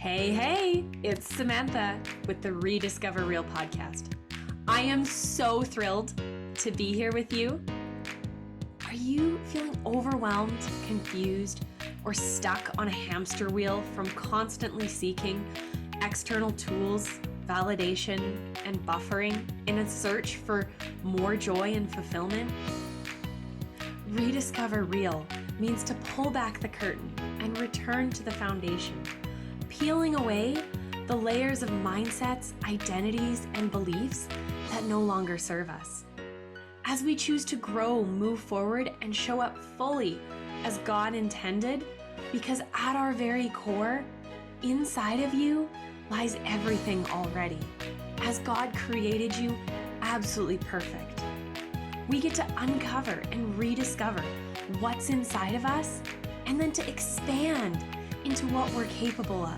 Hey, it's Samantha with the Rediscover Real podcast. I am so thrilled to be here with you. Are you feeling overwhelmed, confused, or stuck on a hamster wheel from constantly seeking external tools, validation, and buffering in a search for more joy and fulfillment? Rediscover Real means to pull back the curtain and return to the foundation, peeling away the layers of mindsets, identities, and beliefs that no longer serve us. As we choose to grow, move forward, and show up fully as God intended, because at our very core, inside of you, lies everything already, as God created you absolutely perfect. We get to uncover and rediscover what's inside of us, and then to expand into what we're capable of.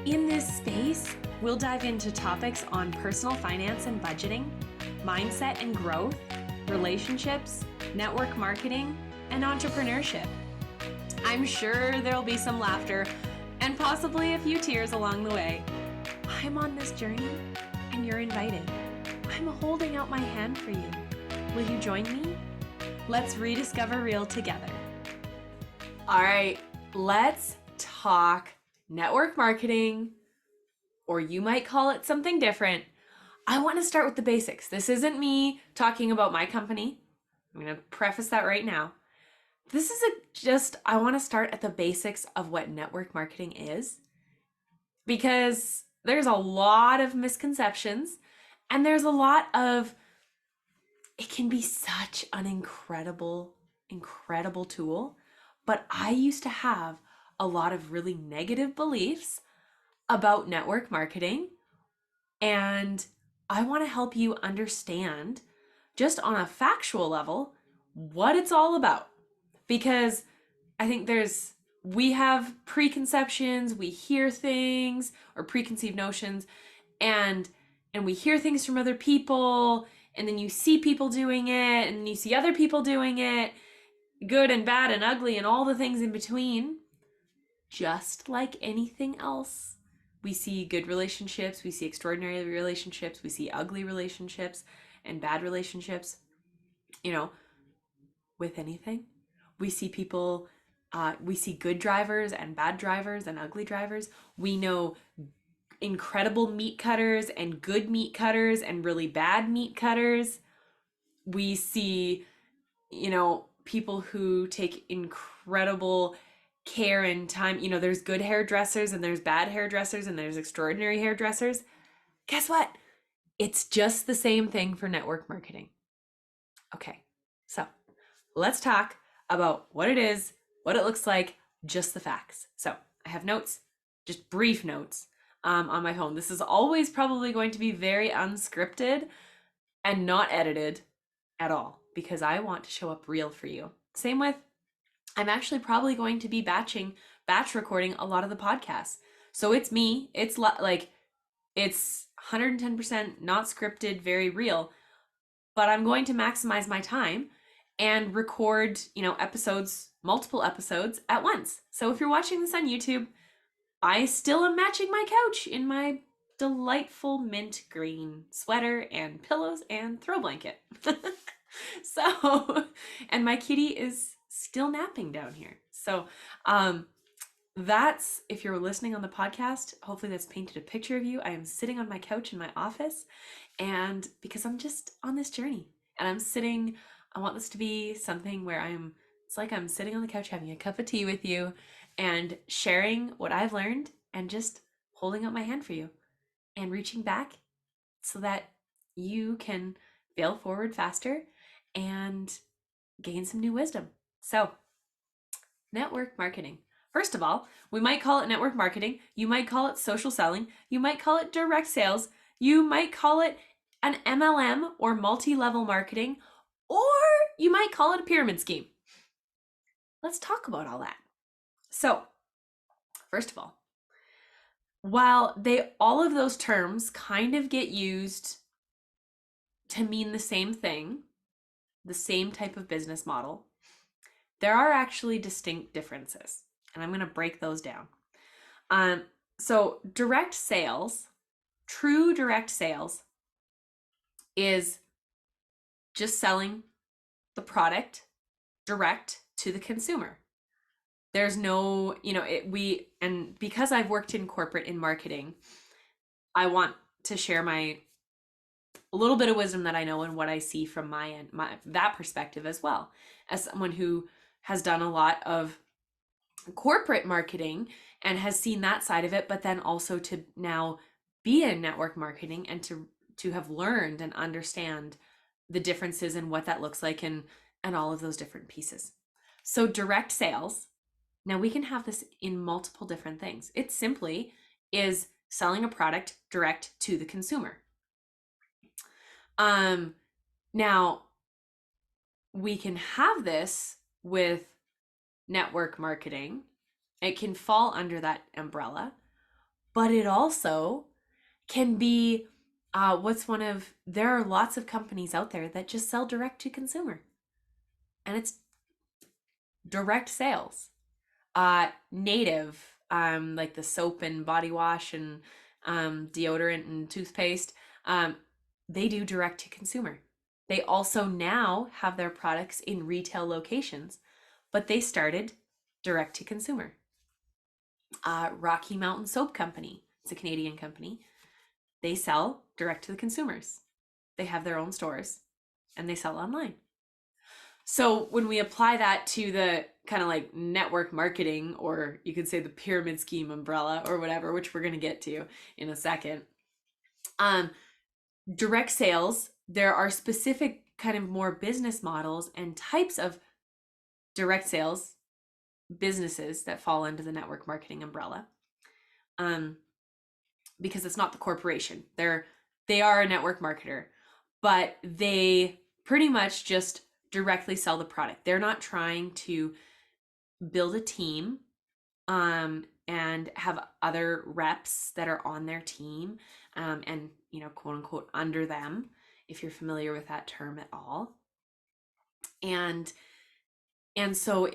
In this space, we'll dive into topics on personal finance and budgeting, mindset and growth, relationships, network marketing, and entrepreneurship. I'm sure there'll be some laughter and possibly a few tears along the way. I'm on this journey and you're invited. I'm holding out my hand for you. Will you join me? Let's rediscover real together. All right, let's talk network marketing, or you might call it something different. I want to start with the basics. This isn't me talking about my company. I'm going to preface that right now. This is I want to start at the basics of what network marketing is, because there's a lot of misconceptions and there's a lot of, it can be such an incredible tool, but I used to have a lot of really negative beliefs about network marketing, and I want to help you understand, just on a factual level, what it's all about. Because I think we have preconceptions, we hear things or preconceived notions, and we hear things from other people, and then you see people doing it, and then you see other people doing it, good and bad and ugly and all the things in between. Just like anything else, we see good relationships, we see extraordinary relationships, we see ugly relationships and bad relationships. With anything, we see people, we see good drivers and bad drivers and ugly drivers. We know incredible meat cutters and good meat cutters and really bad meat cutters. We see, people who take incredible care and time. There's good hairdressers and there's bad hairdressers and there's extraordinary hairdressers. Guess what? It's just the same thing for network marketing. Okay, so let's talk about what it is, what it looks like, just the facts. So I have notes, just brief notes on my phone. This is always probably going to be very unscripted and not edited at all, because I want to show up real for you. Same with, I'm actually probably going to be batch recording a lot of the podcasts. So it's me, it's 110% not scripted, very real, but I'm going to maximize my time and record, multiple episodes at once. So if you're watching this on YouTube, I still am matching my couch in my delightful mint green sweater and pillows and throw blanket. So, and my kitty is still napping down here. So, that's, if you're listening on the podcast, hopefully that's painted a picture of you. I am sitting on my couch in my office, and because I'm just on this journey and I want this to be something where it's like I'm sitting on the couch having a cup of tea with you and sharing what I've learned and just holding up my hand for you and reaching back so that you can fail forward faster and gain some new wisdom. So, network marketing. First of all, we might call it network marketing. You might call it social selling. You might call it direct sales. You might call it an MLM or multi-level marketing, or you might call it a pyramid scheme. Let's talk about all that. So, first of all, while all of those terms kind of get used to mean the same thing, the same type of business model, there are actually distinct differences, and I'm going to break those down. So direct sales, true direct sales, is just selling the product direct to the consumer. There's no, and because I've worked in corporate in marketing, I want to share my a little bit of wisdom that I know and what I see from my end, that perspective as well, as someone who has done a lot of corporate marketing and has seen that side of it, but then also to now be in network marketing and to have learned and understand the differences and what that looks like and all of those different pieces. So direct sales, now we can have this in multiple different things. It simply is selling a product direct to the consumer. Now we can have this with network marketing. It can fall under that umbrella, but it also can be there are lots of companies out there that just sell direct to consumer, and it's direct sales. Native, like the soap and body wash and deodorant and toothpaste, they do direct to consumer. They also now have their products in retail locations, but they started direct to consumer. Rocky Mountain Soap Company, it's a Canadian company. They sell direct to the consumers. They have their own stores and they sell online. So when we apply that to the kind of like network marketing, or you could say the pyramid scheme umbrella or whatever, which we're going to get to in a second, direct sales, there are specific kind of more business models and types of direct sales businesses that fall under the network marketing umbrella. Because it's not the corporation. They are a network marketer, but they pretty much just directly sell the product. They're not trying to build a team and have other reps that are on their team and quote unquote under them, if you're familiar with that term at all. And so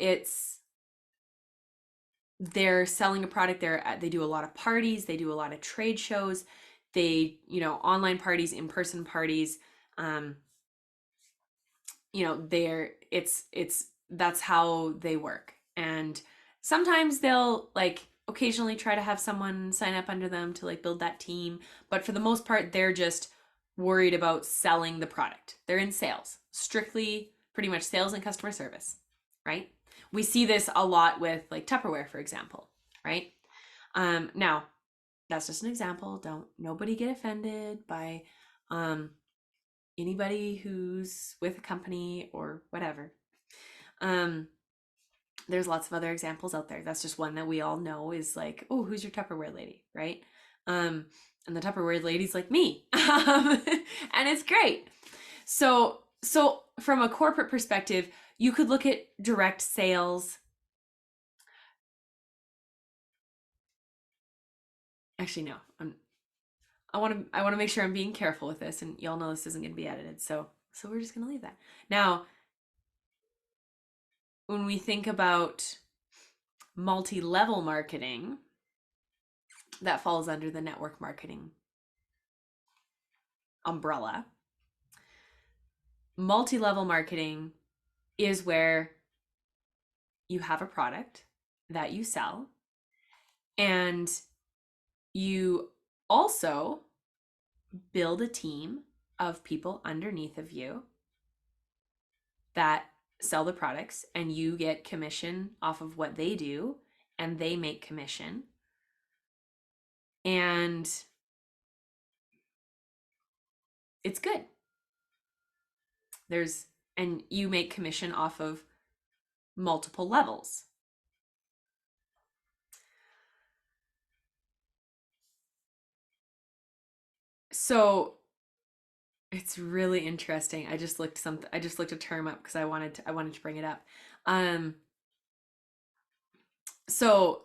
they're selling a product. They do a lot of parties, they do a lot of trade shows, they online parties, in-person parties. That's how they work. And sometimes they'll like occasionally try to have someone sign up under them to like build that team, but for the most part they're just worried about selling the product. They're in sales, strictly pretty much sales and customer service, right? We see this a lot with like Tupperware, for example, right? Now that's just an example. Nobody get offended by anybody who's with a company or whatever. There's lots of other examples out there. That's just one that we all know is like, oh, who's your Tupperware lady, right? And the Tupperware lady's like me, and it's great. So from a corporate perspective, you could look at direct sales. Actually, no. I want to make sure I'm being careful with this, and y'all know this isn't going to be edited. So we're just going to leave that. Now, when we think about multi-level marketing, that falls under the network marketing umbrella. Multi-level marketing is where you have a product that you sell, and you also build a team of people underneath of you that sell the products, and you get commission off of what they do, and they make commission. And it's good. And you make commission off of multiple levels. So it's really interesting. I just looked a term up because I wanted to bring it up. So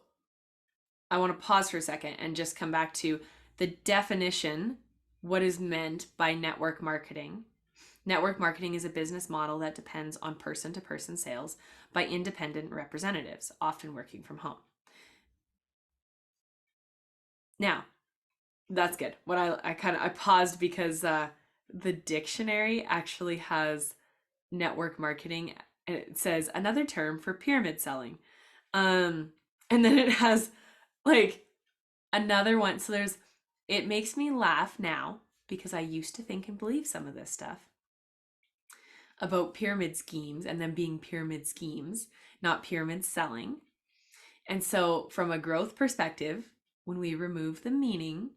I want to pause for a second and just come back to the definition. What is meant by network marketing? Network marketing is a business model that depends on person-to-person sales by independent representatives, often working from home. Now, that's good. What I paused because the dictionary actually has network marketing, and it says another term for pyramid selling. Um, and then it has like another one. So it makes me laugh now because I used to think and believe some of this stuff about pyramid schemes and them being pyramid schemes, not pyramid selling. And so, from a growth perspective, when we remove the meaning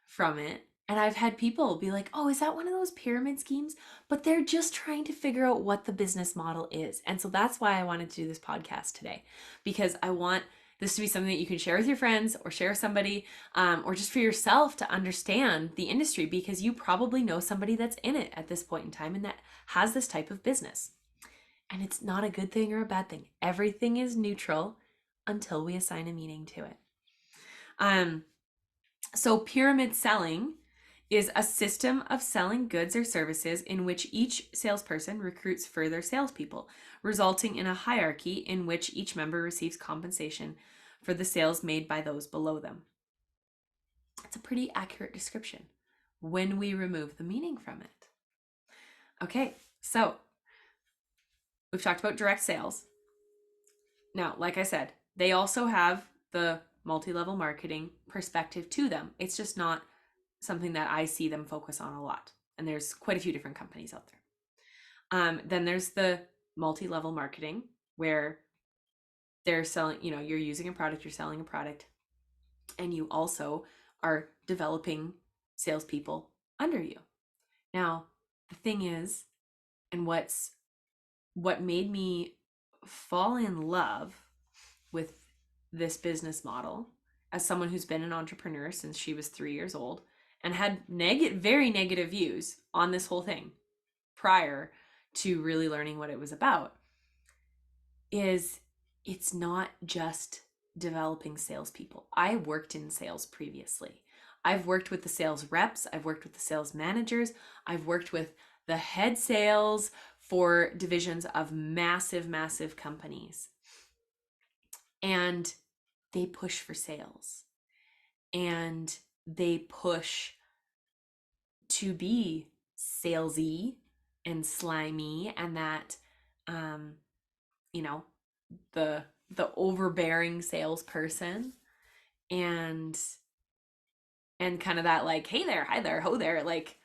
from it, and I've had people be like, oh, is that one of those pyramid schemes? But they're just trying to figure out what the business model is. And so that's why I wanted to do this podcast today, because I want this to be something that you can share with your friends or share with somebody, or just for yourself to understand the industry, because you probably know somebody that's in it at this point in time and that has this type of business. And it's not a good thing or a bad thing. Everything is neutral until we assign a meaning to it. So pyramid selling is a system of selling goods or services in which each salesperson recruits further salespeople, resulting in a hierarchy in which each member receives compensation for the sales made by those below them. It's a pretty accurate description when we remove the meaning from it. Okay, so we've talked about direct sales. Now, like I said, they also have the multi-level marketing perspective to them. It's just not something that I see them focus on a lot. And there's quite a few different companies out there. Then there's the multi-level marketing where they're selling, you're using a product, you're selling a product, and you also are developing salespeople under you. Now, the thing is, and what made me fall in love with this business model as someone who's been an entrepreneur since she was 3 years old and had very negative views on this whole thing prior to really learning what it was about, is it's not just developing salespeople. I worked in sales previously. I've worked with the sales reps, I've worked with the sales managers, I've worked with the head sales for divisions of massive companies. And they push for sales and they push to be salesy and slimy, and that the overbearing salesperson, and kind of that like, hey there, hi there, ho there, like,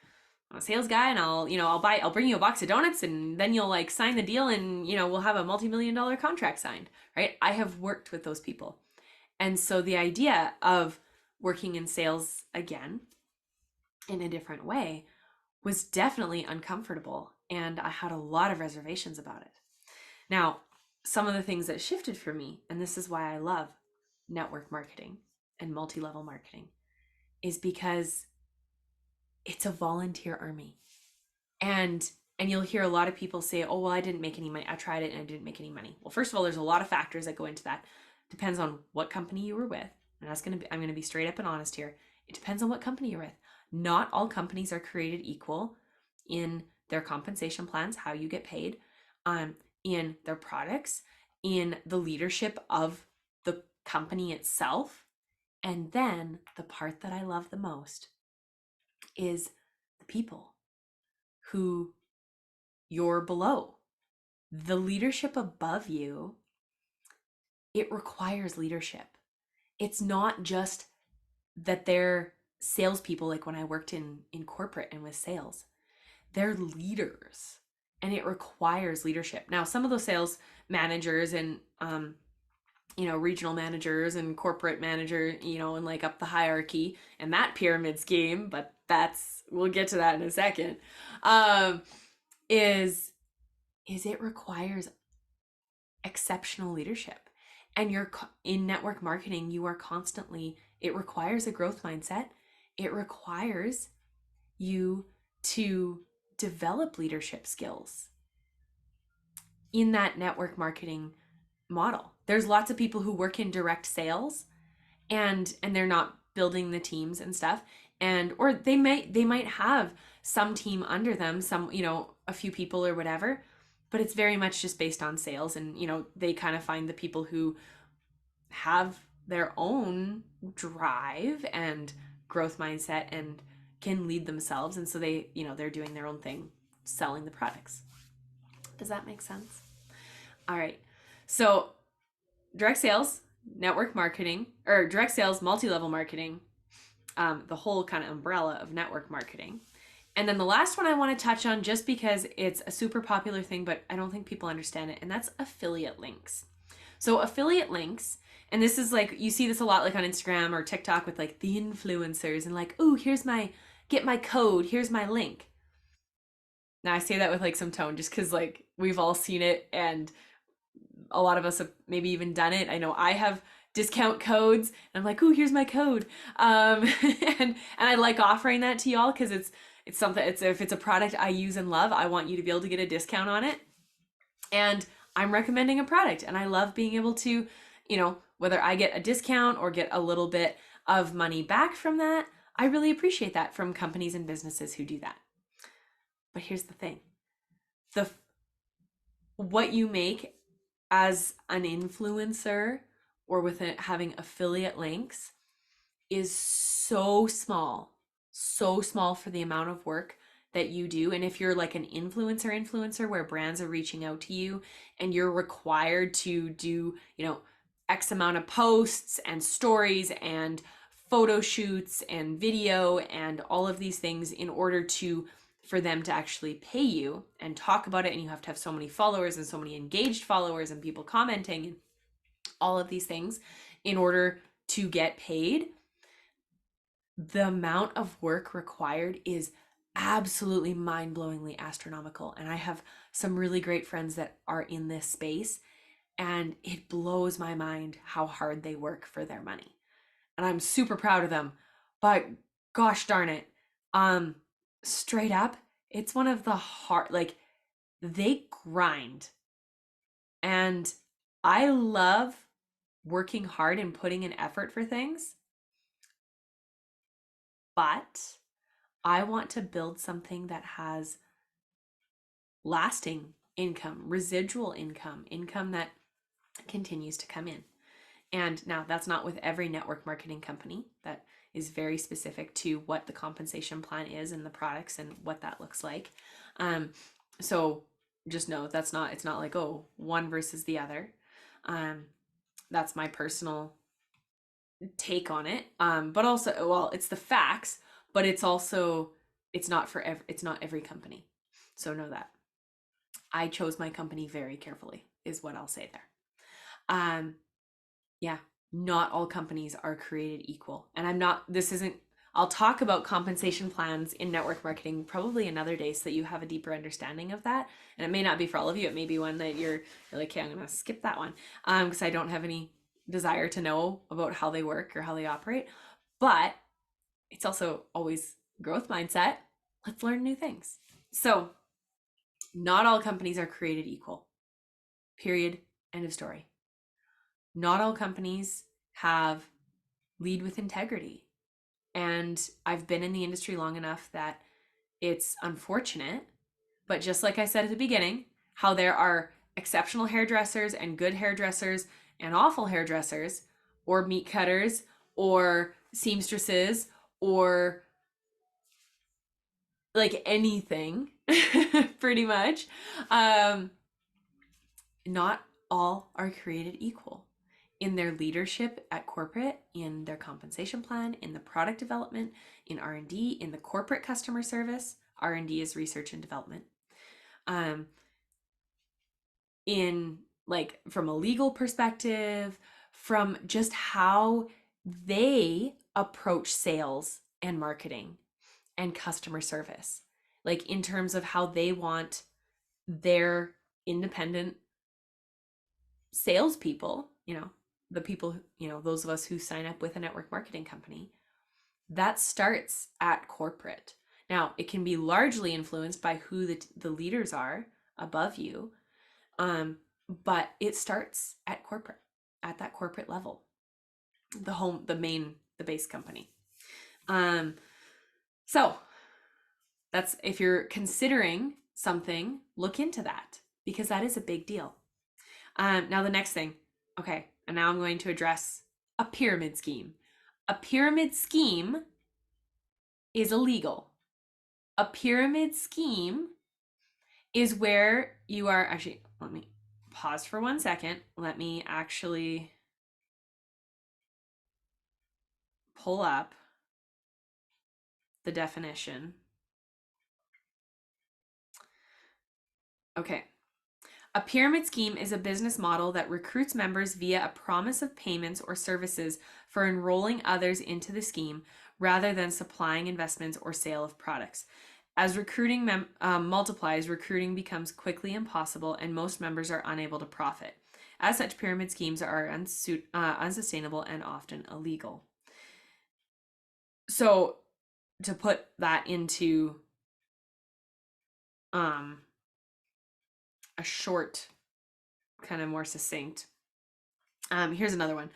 I'm a sales guy and I'll bring you a box of donuts and then you'll like sign the deal and we'll have a multi-million-dollar contract signed, right? I have worked with those people. And so the idea of working in sales again in a different way was definitely uncomfortable, and I had a lot of reservations about it. Now, some of the things that shifted for me, and this is why I love network marketing and multi-level marketing, is because it's a volunteer army. And you'll hear a lot of people say, oh, well, I didn't make any money. I tried it and I didn't make any money. Well, first of all, there's a lot of factors that go into that. Depends on what company you were with. And I'm going to be straight up and honest here. It depends on what company you're with. Not all companies are created equal in their compensation plans, how you get paid, in their products, in the leadership of the company itself. And then the part that I love the most is the people who you're below. The leadership above you, it requires leadership. It's not just that they're salespeople, like when I worked in corporate and with sales. They're leaders, and it requires leadership. Now, some of those sales managers and regional managers and corporate manager, and like up the hierarchy and that pyramid scheme, but we'll get to that in a second, is it requires exceptional leadership. And you're in network marketing, it requires a growth mindset. It requires you to develop leadership skills in that network marketing model. There's lots of people who work in direct sales and they're not building the teams and stuff, or they might have some team under them, some a few people or whatever, but it's very much just based on sales, and they kind of find the people who have their own drive and growth mindset and can lead themselves. And so they, they're doing their own thing, selling the products. Does that make sense? All right. So direct sales, network marketing, or direct sales, multi-level marketing, the whole kind of umbrella of network marketing. And then the last one I want to touch on, just because it's a super popular thing, but I don't think people understand it, and that's affiliate links. So affiliate links, and this is like, you see this a lot like on Instagram or TikTok with like the influencers and like, oh, get my code, here's my link. Now I say that with like some tone just because like we've all seen it and a lot of us have maybe even done it. I know I have discount codes and I'm like, oh, here's my code. And I like offering that to y'all because it's something, if it's a product I use and love, I want you to be able to get a discount on it. And I'm recommending a product and I love being able to, whether I get a discount or get a little bit of money back from that, I really appreciate that from companies and businesses who do that. But here's the thing. What you make as an influencer or with having affiliate links is so small for the amount of work that you do. And if you're like an influencer where brands are reaching out to you and you're required to do, X amount of posts and stories and photo shoots and video and all of these things in order for them to actually pay you and talk about it, and you have to have so many followers and so many engaged followers and people commenting and all of these things in order to get paid, the amount of work required is absolutely mind-blowingly astronomical. And I have some really great friends that are in this space, and it blows my mind how hard they work for their money. And I'm super proud of them. But gosh darn it, straight up, it's one of the hard, like, they grind. And I love working hard and putting in effort for things, but I want to build something that has lasting income, residual income that continues to come in. And now that's not with every network marketing company. That is very specific to what the compensation plan is and the products and what that looks like. So just know it's not like, oh, one versus the other. That's my personal take on it. But also, well, it's the facts, but it's also, it's not every company. So know that. I chose my company very carefully is what I'll say there. Yeah, not all companies are created equal. And I'll talk about compensation plans in network marketing probably another day so that you have a deeper understanding of that. And it may not be for all of you. It may be one that you're like, okay, I'm going to skip that one because I don't have any desire to know about how they work or how they operate. But it's also always growth mindset. Let's learn new things. So not all companies are created equal. Period. End of story. Not all companies have lead with integrity. And I've been in the industry long enough that it's unfortunate, but just like I said at the beginning, how there are exceptional hairdressers and good hairdressers and awful hairdressers or meat cutters or seamstresses or like anything pretty much. Not all are created equal in their leadership at corporate, in their compensation plan, in the product development, in R&D, in the corporate customer service. R&D is research and development. In like from a legal perspective, from just how they approach sales and marketing and customer service, like in terms of how they want their independent salespeople, the people, those of us who sign up with a network marketing company, that starts at corporate. Now, it can be largely influenced by who the leaders are above you, but it starts at corporate, at that corporate level, the base company. So that's, if you're considering something, look into that because that is a big deal. Now the next thing, okay, and now I'm going to address A pyramid scheme. A pyramid scheme is illegal. A pyramid scheme is where you are actually, let me pause for 1 second. Let me actually pull up the definition. Okay. A pyramid scheme is a business model that recruits members via a promise of payments or services for enrolling others into the scheme rather than supplying investments or sale of products. As recruiting multiplies, recruiting becomes quickly impossible and most members are unable to profit. As such, pyramid schemes are unsustainable and often illegal. So, to put that into a short, kind of more succinct, here's another one.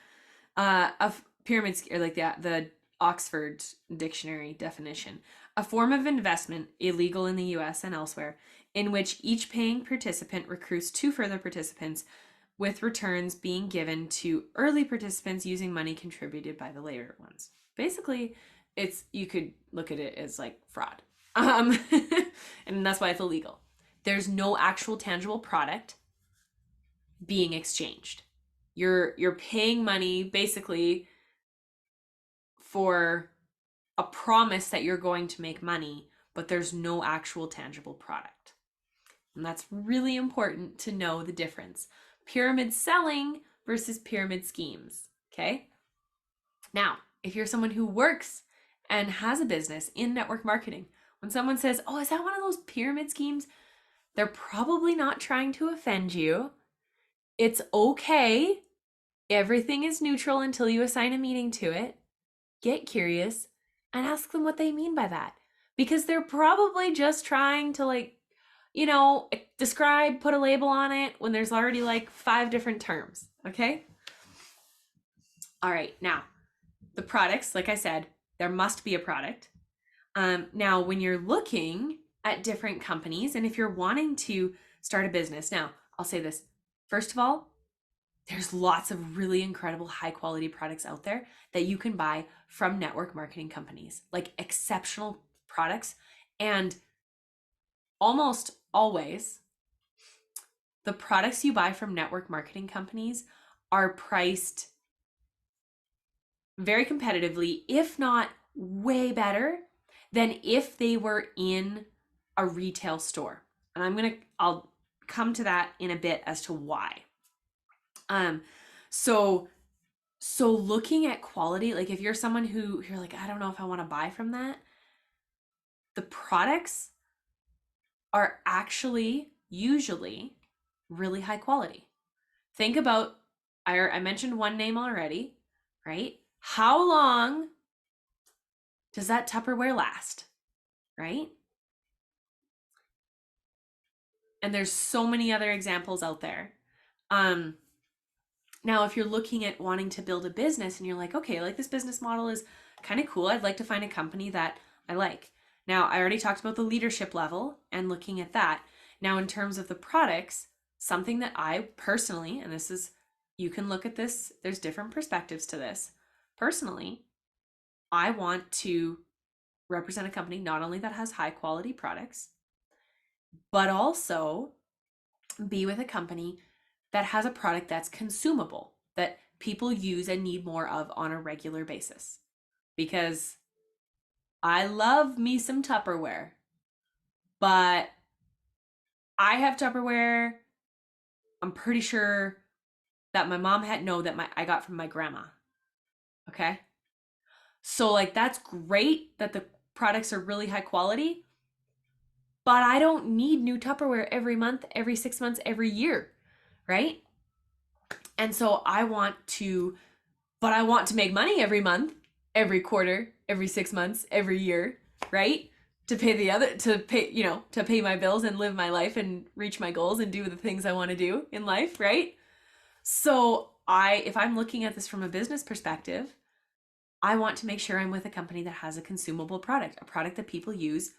A pyramid, or like the Oxford Dictionary definition: a form of investment illegal in the US and elsewhere, in which each paying participant recruits two further participants, with returns being given to early participants using money contributed by the later ones. Basically, you could look at it as like fraud. And that's why it's illegal. There's no actual tangible product being exchanged. You're paying money basically for a promise that you're going to make money, but there's no actual tangible product. And that's really important to know the difference. Pyramid selling versus pyramid schemes, okay? Now, if you're someone who works and has a business in network marketing, when someone says, "Oh, is that one of those pyramid schemes?" they're probably not trying to offend you. It's okay. Everything is neutral until you assign a meaning to it. Get curious and ask them what they mean by that. Because they're probably just trying to, like, describe, put a label on it when there's already like 5 different terms. Okay? All right. Now, the products, like I said, there must be a product. Now, when you're looking at different companies and if you're wanting to start a business, now I'll say this. First of all, there's lots of really incredible high quality products out there that you can buy from network marketing companies, like exceptional products. And almost always, the products you buy from network marketing companies are priced very competitively, if not way better than if they were in a retail store. And I'll come to that in a bit as to why. So looking at quality, like if you're someone who you're like, I don't know if I want to buy from that, the products are actually usually really high quality. Think about, I mentioned one name already, right? How long does that Tupperware last, right? And there's so many other examples out there. Now, if you're looking at wanting to build a business and you're like, okay, like this business model is kind of cool. I'd like to find a company that I like. Now, I already talked about the leadership level and looking at that. Now, in terms of the products, something that I personally, and this is, you can look at this, there's different perspectives to this. Personally, I want to represent a company not only that has high quality products, but also be with a company that has a product that's consumable, that people use and need more of on a regular basis. Because I love me some Tupperware, but I have Tupperware, I'm pretty sure that my mom I got from my grandma. Okay? So like that's great that the products are really high quality, but I don't need new Tupperware every month, every 6 months, every year, right? And so I want to make money every month, every quarter, every 6 months, every year, right? To pay my bills and live my life and reach my goals and do the things I want to do in life, right? So if I'm looking at this from a business perspective, I want to make sure I'm with a company that has a consumable product, a product that people use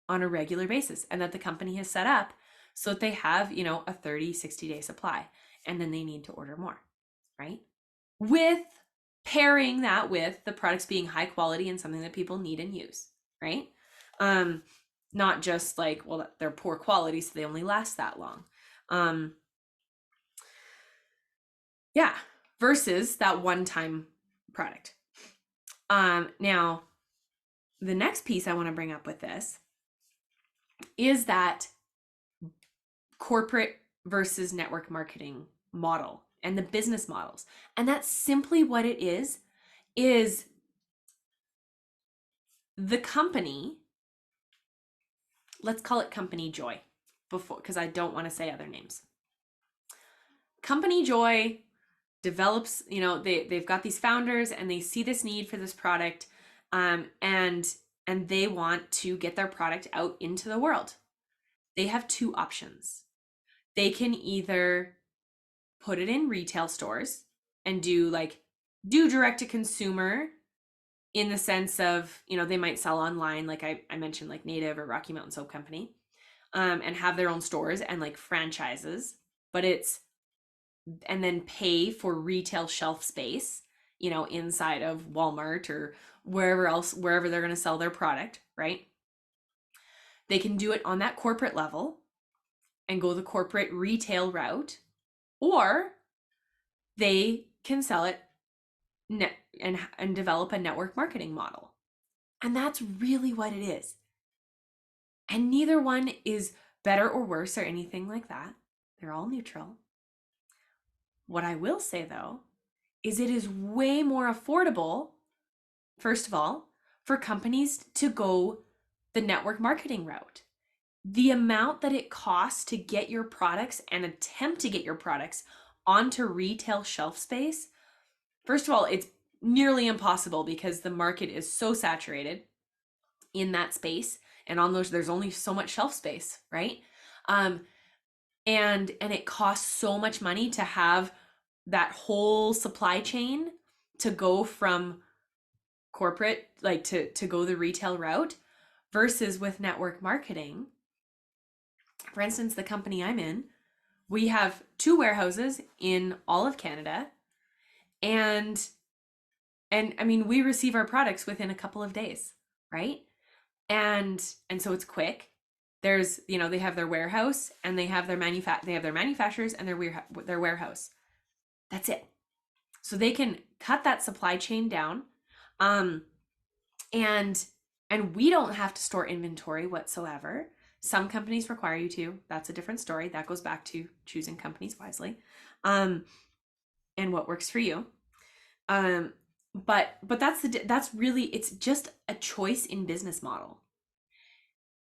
on a regular basis, and that the company has set up so that they have, a 30, 60-day supply, and then they need to order more, right? With pairing that with the products being high quality and something that people need and use, right? Um, Not just like, well, they're poor quality, so they only last that long. Yeah, versus that one-time product. Now, the next piece I want to bring up with this is that corporate versus network marketing model and the business models. And that's simply what it is the company, let's call it Company Joy before, because I don't want to say other names. Company Joy develops, they've got these founders and they see this need for this product, and they want to get their product out into the world. They have two options. They can either put it in retail stores and do direct to consumer, in the sense of, they might sell online, like I mentioned, like Native or Rocky Mountain Soap Company, and have their own stores and like franchises, and then pay for retail shelf space, inside of Walmart or wherever they're going to sell their product, right? They can do it on that corporate level and go the corporate retail route, or they can sell it and develop a network marketing model. And that's really what it is. And neither one is better or worse or anything like that. They're all neutral. What I will say, though, is it is way more affordable, first of all, for companies to go the network marketing route. The amount that it costs to get your products and attempt to get your products onto retail shelf space, first of all, it's nearly impossible because the market is so saturated in that space, and on those there's only so much shelf space, right? And it costs so much money to have that whole supply chain to go from corporate, like to go the retail route, versus with network marketing. For instance, the company I'm in, we have 2 warehouses in all of Canada, and I mean, we receive our products within a couple of days, right? And so it's quick. There's, they have their warehouse and they have their manufacturers and their warehouse. That's it. So they can cut that supply chain down. And we don't have to store inventory whatsoever. Some companies require you to. That's a different story. That goes back to choosing companies wisely, and what works for you. But that's really, it's just a choice in business model.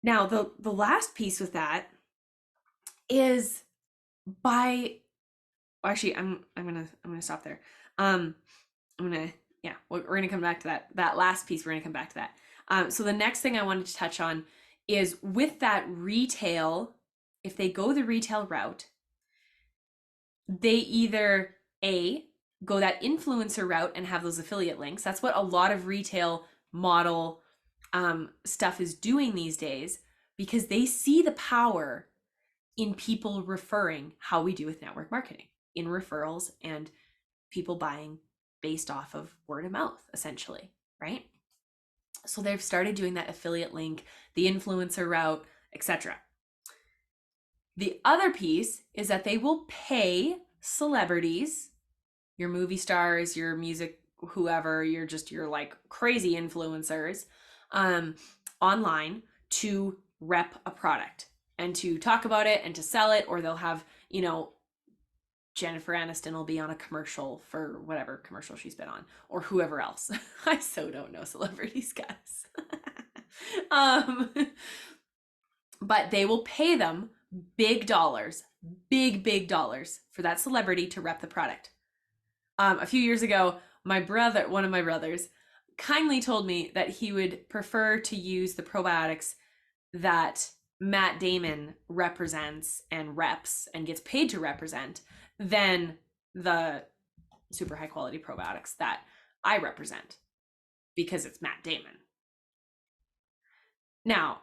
Now, the last piece with that is actually, I'm gonna stop there. We're gonna come back to that last piece. We're gonna come back to that. So the next thing I wanted to touch on is with that retail, if they go the retail route, they either go that influencer route and have those affiliate links. That's what a lot of retail model stuff is doing these days, because they see the power in people referring, how we do with network marketing, in referrals and people buying based off of word of mouth, essentially, right? So they've started doing that affiliate link, the influencer route, etc. The other piece is that they will pay celebrities, your movie stars, your music, whoever, your like crazy influencers, online, to rep a product and to talk about it and to sell it. Or they'll have, Jennifer Aniston will be on a commercial for whatever commercial she's been on, or whoever else. I so don't know celebrities, guys. But they will pay them big dollars, big dollars, for that celebrity to rep the product. A few years ago, one of my brothers, kindly told me that he would prefer to use the probiotics that Matt Damon represents and reps and gets paid to represent than the super high quality probiotics that I represent, because it's Matt Damon. Now,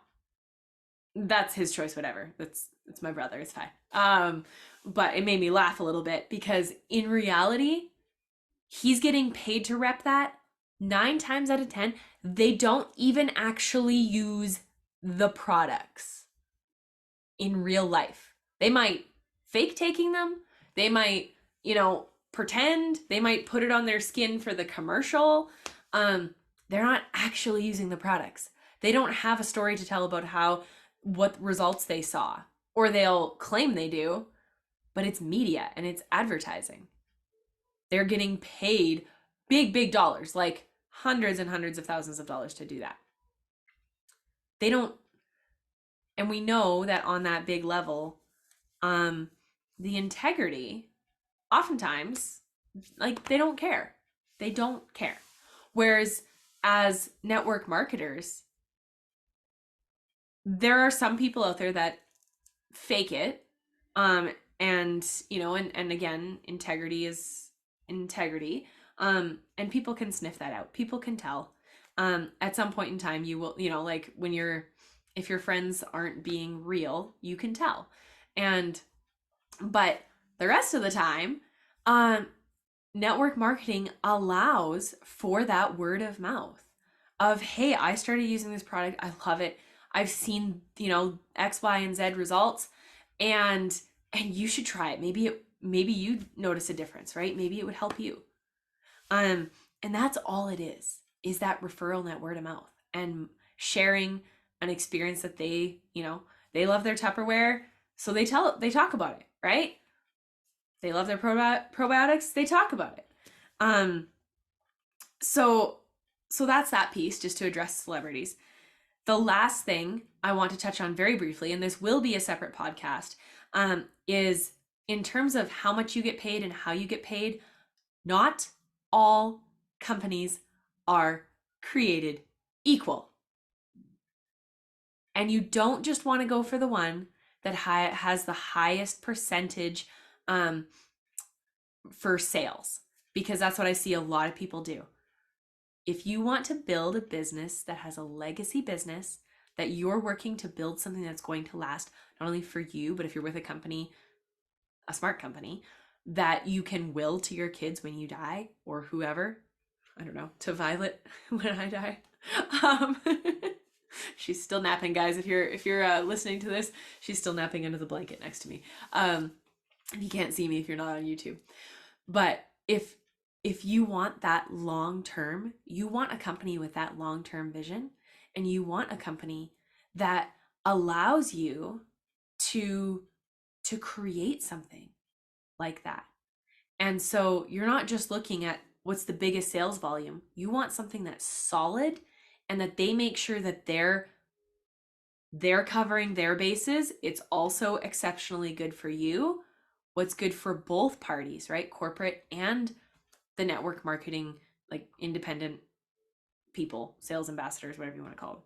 that's his choice, whatever. It's my brother, it's fine. But it made me laugh a little bit, because in reality, He's getting paid to rep that. 9 times out of 10, they don't even actually use the products in real life. They might fake taking them. They might, pretend. They might put it on their skin for the commercial. They're not actually using the products. They don't have a story to tell about what results they saw, or they'll claim they do, but it's media and it's advertising. They're getting paid big, big dollars, like hundreds and hundreds of thousands of dollars to do that. They don't, and we know that on that big level, the integrity, oftentimes, like, they don't care. They don't care. Whereas as network marketers, there are some people out there that fake it. And again, integrity is integrity. And people can sniff that out. People can tell. At some point in time, you will, like if your friends aren't being real, you can tell. But the rest of the time, network marketing allows for that word of mouth of, hey, I started using this product. I love it. I've seen, X, Y, and Z results, and you should try it. Maybe you notice a difference, right? Maybe it would help you. And that's all it is that referral net, word of mouth, and sharing an experience that they love their Tupperware. So they talk about it, right? They love their probiotics. They talk about it. So that's that piece, just to address celebrities. The last thing I want to touch on very briefly, and this will be a separate podcast, is in terms of how much you get paid and how you get paid. Not all companies are created equal. And you don't just want to go for the one that has the highest percentage for sales, because that's what I see a lot of people do. If you want to build a business that has a legacy business, that you're working to build something that's going to last, not only for you, but if you're with a company, a smart company, that you can will to your kids when you die, or whoever, I don't know, to Violet when I die. She's still napping, guys. If you're listening to this, she's still napping under the blanket next to me. You can't see me if you're not on YouTube. But if you want that long term, you want a company with that long term vision, and you want a company that allows you to create something like that. And so you're not just looking at what's the biggest sales volume. You want something that's solid, and that they make sure that they're covering their bases. It's also exceptionally good for you. What's good for both parties, right? Corporate and the network marketing, like independent people, sales ambassadors, whatever you want to call them.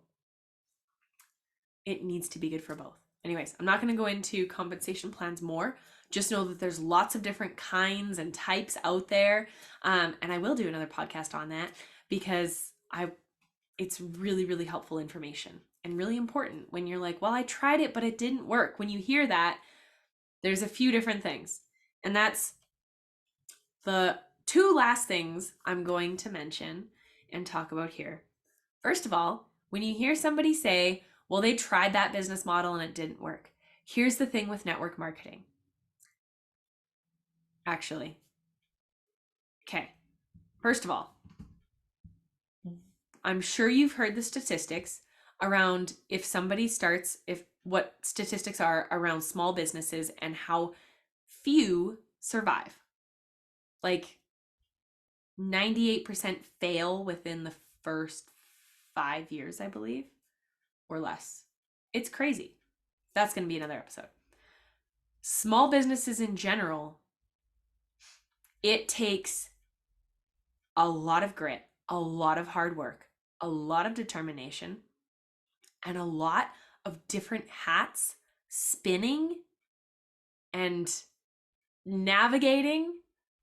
It needs to be good for both. Anyways, I'm not going to go into compensation plans more. Just know that there's lots of different kinds and types out there. And I will do another podcast on that, because it's really, really helpful information and really important when you're like, well, I tried it, but it didn't work. When you hear that, there's a few different things. And that's the two last things I'm going to mention and talk about here. First of all, when you hear somebody say, well, they tried that business model and it didn't work. Here's the thing with network marketing. Actually, okay. First of all, I'm sure you've heard the statistics around what statistics are around small businesses and how few survive. Like 98% fail within the first 5 years, I believe, or less. It's crazy. That's going to be another episode. Small businesses in general, it takes a lot of grit, a lot of hard work, a lot of determination, and a lot of different hats spinning and navigating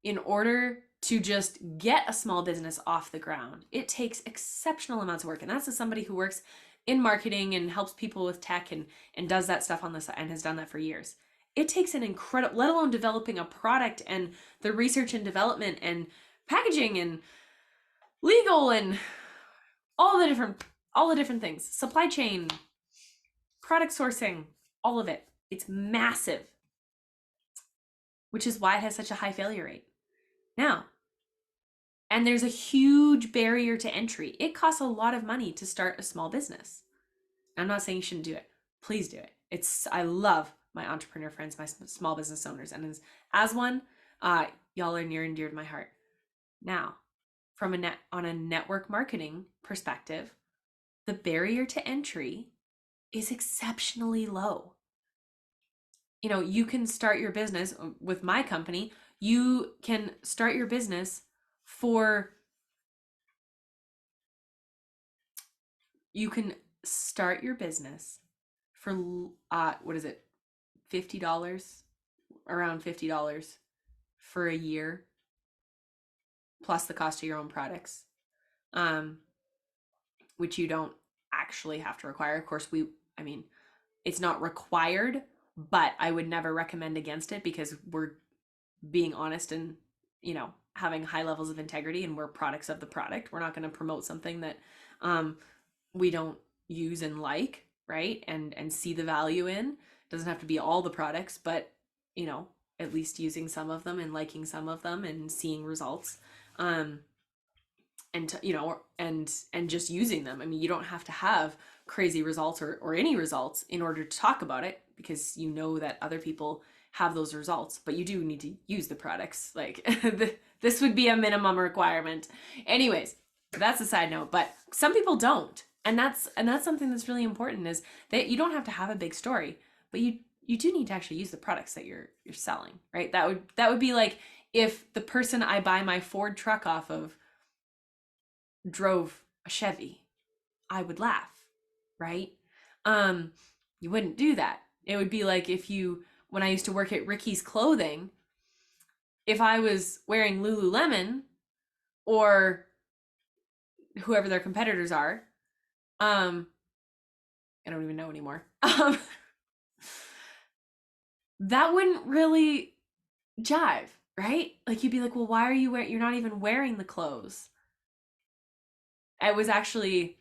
in order to just get a small business off the ground. It takes exceptional amounts of work. And that's as somebody who works in marketing and helps people with tech and does that stuff on the side and has done that for years. It takes an incredible, let alone developing a product and the research and development and packaging and legal and all the different things, supply chain, product sourcing, all of it. It's massive, which is why it has such a high failure rate. Now, and there's a huge barrier to entry. It costs a lot of money to start a small business. I'm not saying you shouldn't do it. Please do it. I love my entrepreneur friends, my small business owners, and as one, y'all are near and dear to my heart. Now, from on a network marketing perspective, the barrier to entry is exceptionally low. You know, you can start your business with my company. You can start your business for what is it, $50, around $50 for a year, plus the cost of your own products, which you don't actually have to require. Of course, it's not required, but I would never recommend against it, because we're being honest and, you know, having high levels of integrity, and we're products of the product. We're not going to promote something that we don't use and like, right? And see the value in. It doesn't have to be all the products, but, you know, at least using some of them and liking some of them and seeing results. And you know, and just using them. I mean, you don't have to have crazy results or any results in order to talk about it, because you know that other people have those results, but you do need to use the products. Like this would be a minimum requirement. Anyways, that's a side note, but some people don't. And that's something that's really important, is that you don't have to have a big story, but you do need to actually use the products that you're selling, right? That would be like if the person I buy my Ford truck off of drove a Chevy, I would laugh, right? You wouldn't do that. It would be like when I used to work at Ricky's Clothing, if I was wearing Lululemon or whoever their competitors are, I don't even know anymore. That wouldn't really jive, right? Like you'd be like, well, why are you you're not even wearing the clothes. It was actually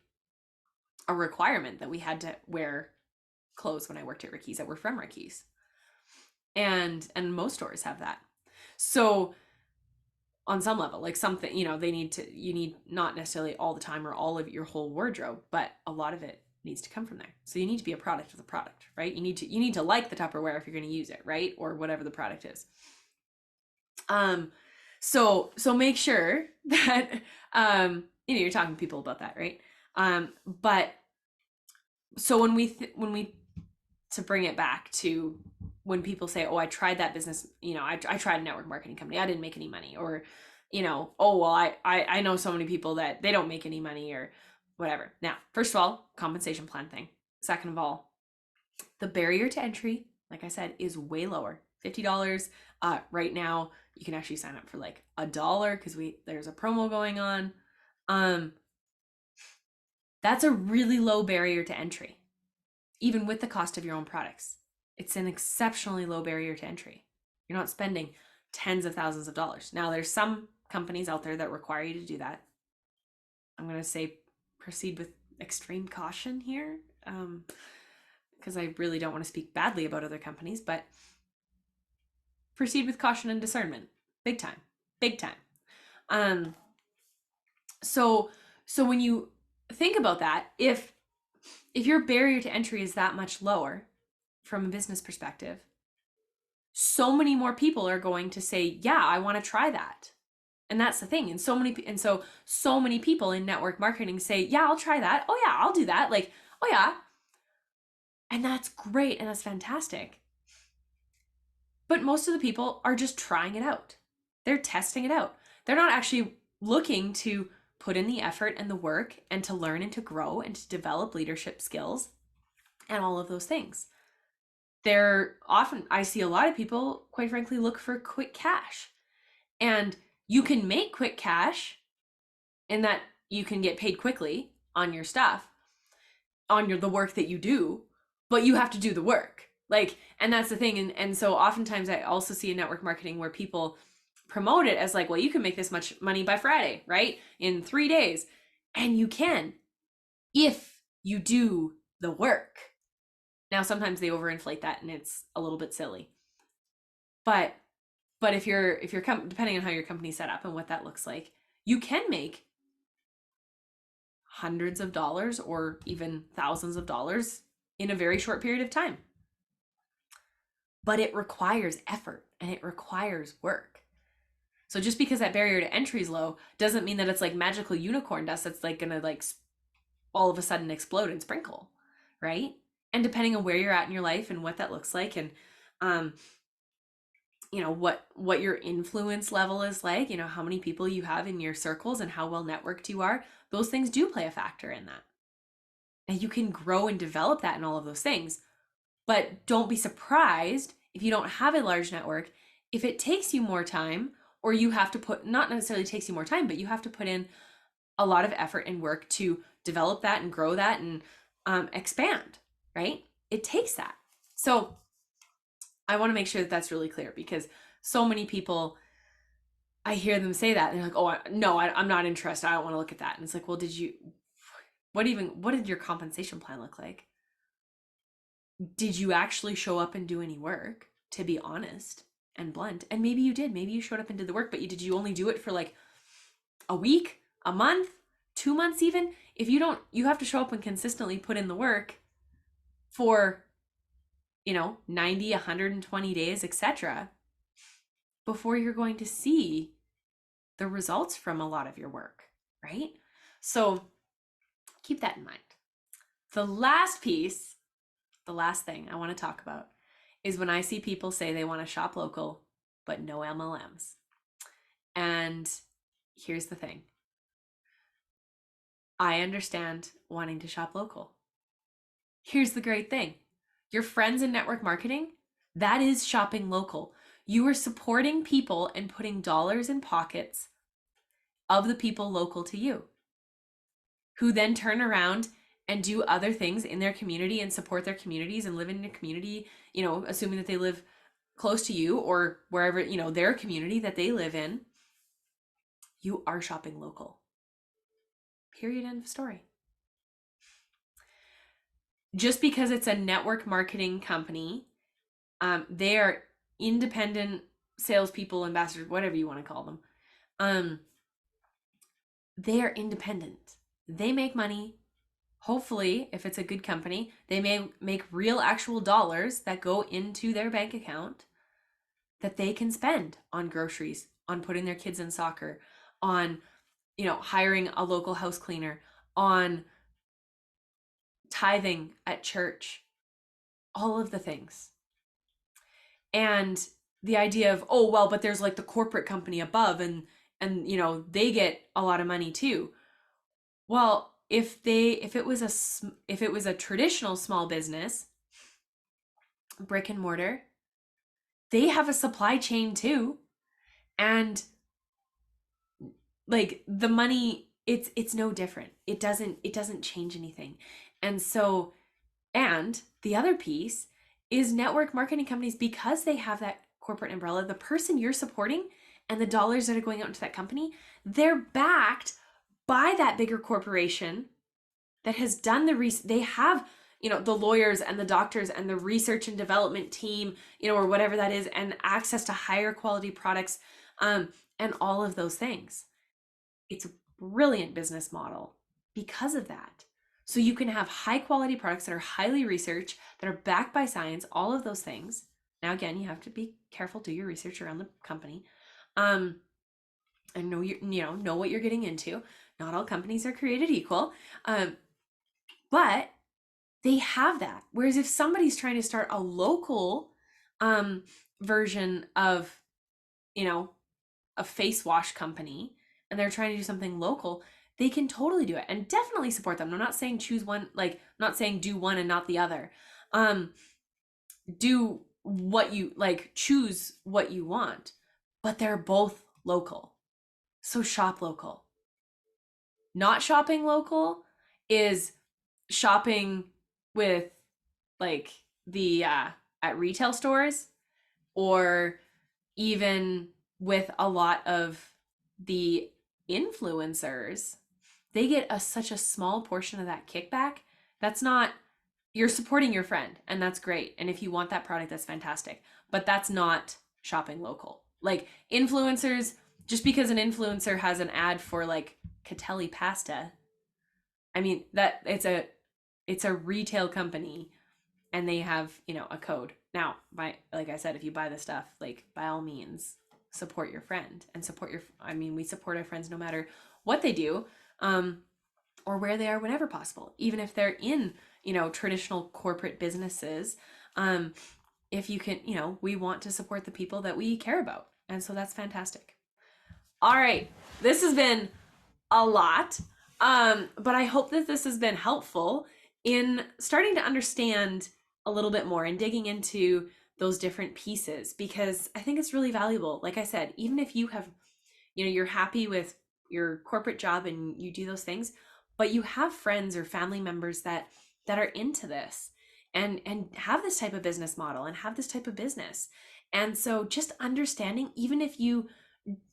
a requirement that we had to wear clothes when I worked at Ricky's that were from Ricky's. And most stores have that. So on some level, like something, you know, you need not necessarily all the time or all of your whole wardrobe, but a lot of it needs to come from there. So you need to be a product of the product, right? You need to like the Tupperware if you're going to use it, right? Or whatever the product is. So make sure that, you know, you're talking to people about that, right? But so when we to bring it back to when people say, oh, I tried that business, you know, I tried a network marketing company, I didn't make any money, or, you know, oh, well, I know so many people that they don't make any money or whatever. Now, first of all, compensation plan thing. Second of all, the barrier to entry, like I said, is way lower. $50. Right now, you can actually sign up for like $1 because there's a promo going on. That's a really low barrier to entry, even with the cost of your own products. It's an exceptionally low barrier to entry. You're not spending tens of thousands of dollars. Now, there's some companies out there that require you to do that. I'm going to say proceed with extreme caution here, because I really don't want to speak badly about other companies, but proceed with caution and discernment. Big time. Big time. So when you think about that, if your barrier to entry is that much lower from a business perspective, so many more people are going to say, yeah, I want to try that. And that's the thing. And so many people in network marketing say, yeah, I'll try that. Oh yeah, I'll do that. Like, oh yeah. And that's great. And that's fantastic. But most of the people are just trying it out. They're testing it out. They're not actually looking to put in the effort and the work and to learn and to grow and to develop leadership skills and all of those things. I see a lot of people, quite frankly, look for quick cash. And you can make quick cash in that you can get paid quickly on your stuff, on the work that you do, but you have to do the work. Like, and that's the thing. And so oftentimes I also see in network marketing where people promote it as like, well, you can make this much money by Friday, right? In 3 days. And you can, if you do the work. Now, sometimes they overinflate that and it's a little bit silly. But if you're depending on how your company's set up and what that looks like, you can make hundreds of dollars or even thousands of dollars in a very short period of time. But it requires effort and it requires work. So just because that barrier to entry is low doesn't mean that it's like magical unicorn dust that's like gonna like all of a sudden explode and sprinkle, right? And depending on where you're at in your life and what that looks like, and you know, what your influence level is like, you know, how many people you have in your circles and how well networked you are, those things do play a factor in that. And you can grow and develop that in all of those things. But don't be surprised if you don't have a large network, if it takes you more time, or you have to put, not necessarily takes you more time, but you have to put in a lot of effort and work to develop that and grow that and expand, right? It takes that. So I want to make sure that that's really clear, because so many people, I hear them say that and they're like, oh, no, I'm not interested. I don't want to look at that. And it's like, well, what did your compensation plan look like? Did you actually show up and do any work, to be honest and blunt? And maybe you did. Maybe you showed up and did the work, but did you only do it for like a week, a month, 2 months even? If you don't, you have to show up and consistently put in the work for, you know, 90, 120 days, etc., before you're going to see the results from a lot of your work, right? So keep that in mind. The last piece, the last thing I want to talk about is when I see people say they want to shop local, but no MLMs. And here's the thing. I understand wanting to shop local. Here's the great thing. Your friends in network marketing, that is shopping local. You are supporting people and putting dollars in pockets of the people local to you, who then turn around and do other things in their community and support their communities and live in a community, you know, assuming that they live close to you or wherever, you know, their community that they live in. You are shopping local. Period. End of story. Just because it's a network marketing company, they are independent salespeople, ambassadors, whatever you want to call them. They are independent. They make money. Hopefully, if it's a good company, they may make real actual dollars that go into their bank account that they can spend on groceries, on putting their kids in soccer, on, you know, hiring a local house cleaner, on tithing at church, all of the things. And the idea of, oh, well, but there's like the corporate company above and you know, they get a lot of money too. Well, if it was a traditional small business, brick and mortar, they have a supply chain too. And like the money, it's no different. It doesn't change anything. And so, and the other piece is network marketing companies, because they have that corporate umbrella, the person you're supporting and the dollars that are going out into that company, they're backed by that bigger corporation that has done they have, you know, the lawyers and the doctors and the research and development team, you know, or whatever that is, and access to higher quality products, and all of those things. It's a brilliant business model because of that. So you can have high quality products that are highly researched, that are backed by science, all of those things. Now, again, you have to be careful, do your research around the company. And know what you're getting into. Not all companies are created equal. But they have that. Whereas if somebody's trying to start a local version of, you know, a face wash company, and they're trying to do something local, they can totally do it and definitely support them. I'm not saying choose one, like, I'm not saying do one and not the other. Do what you like, choose what you want, but they're both local. So shop local. Not shopping local is shopping with like the at retail stores, or even with a lot of the influencers, they get such a small portion of that kickback. That's not, you're supporting your friend, and that's great. And if you want that product, that's fantastic. But that's not shopping local. Like influencers, just because an influencer has an ad for like Catelli pasta, I mean, that it's a retail company, and they have, you know, a code. Now, like I said, if you buy the stuff, like by all means, support your friend and support your, I mean, we support our friends no matter what they do, or where they are whenever possible, even if they're in, you know, traditional corporate businesses. If you can, you know, we want to support the people that we care about. And so that's fantastic. All right. This has been a lot. But I hope that this has been helpful in starting to understand a little bit more and digging into those different pieces, because I think it's really valuable. Like I said, even if you have, you know, you're happy with your corporate job and you do those things, but you have friends or family members that are into this and have this type of business model and have this type of business. And so just understanding, even if you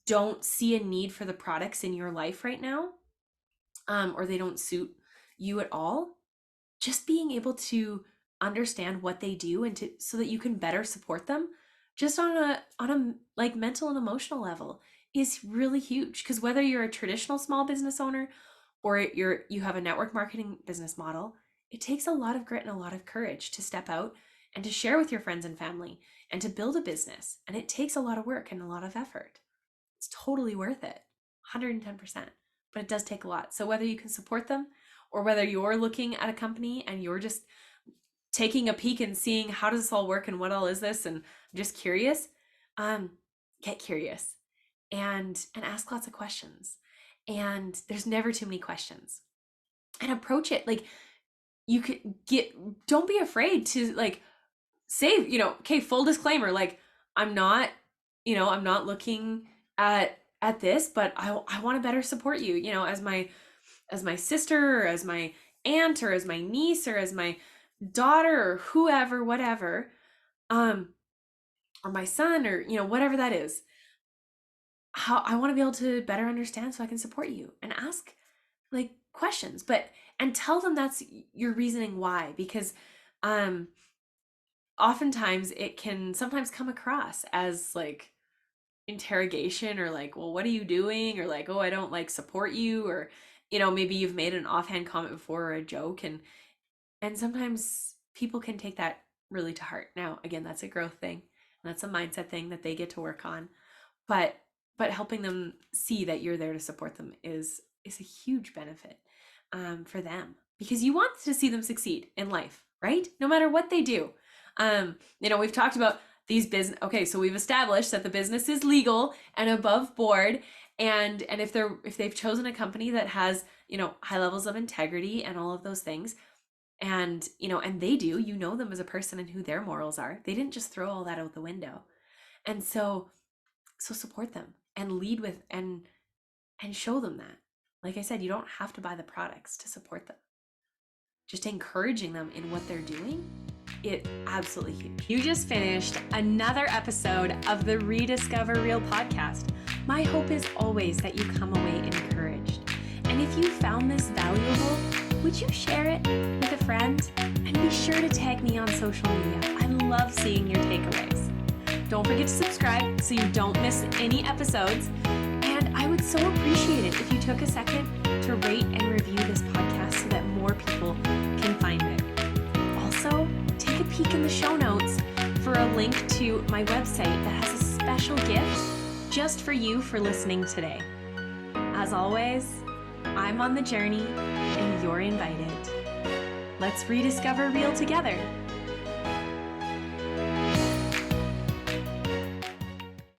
don't see a need for the products in your life right now, or they don't suit you at all, just being able to understand what they do and to, so that you can better support them just on a like mental and emotional level is really huge. Because whether you're a traditional small business owner or you have a network marketing business model, it takes a lot of grit and a lot of courage to step out and to share with your friends and family and to build a business. And it takes a lot of work and a lot of effort. It's totally worth it, 110%, but it does take a lot. So whether you can support them or whether you're looking at a company and you're just taking a peek and seeing how does this all work and what all is this, and just curious, get curious and ask lots of questions. And there's never too many questions. And approach it like you could don't be afraid to like say, you know, okay, full disclaimer, like I'm not looking at this, but I want to better support you, you know, as my sister or as my aunt or as my niece or as my daughter or whoever, whatever, or my son or, you know, whatever that is. How I want to be able to better understand so I can support you and ask like questions, and tell them that's your reasoning why, because oftentimes it can sometimes come across as like interrogation or like, well, what are you doing? Or like, oh, I don't like support you, or, you know, maybe you've made an offhand comment before or a joke, and sometimes people can take that really to heart. Now, again, that's a growth thing, and that's a mindset thing that they get to work on. But helping them see that you're there to support them is a huge benefit for them, because you want to see them succeed in life, right? No matter what they do. You know, we've talked about these business. Okay, so we've established that the business is legal and above board, and if they've chosen a company that has, you know, high levels of integrity and all of those things, and, you know, and they do, you know, them as a person and who their morals are. They didn't just throw all that out the window. And so support them and lead with and show them that. Like I said, you don't have to buy the products to support them. Just encouraging them in what they're doing, it absolutely huge. You just finished another episode of the Rediscover Real podcast. My hope is always that you come away encouraged. And if you found this valuable, would you share it with a friend? And be sure to tag me on social media. I love seeing your takeaways. Don't forget to subscribe so you don't miss any episodes. And I would so appreciate it if you took a second to rate and review this podcast so that more people can find it. Also, take a peek in the show notes for a link to my website that has a special gift just for you for listening today. As always, I'm on the journey and you're invited. Let's rediscover real together.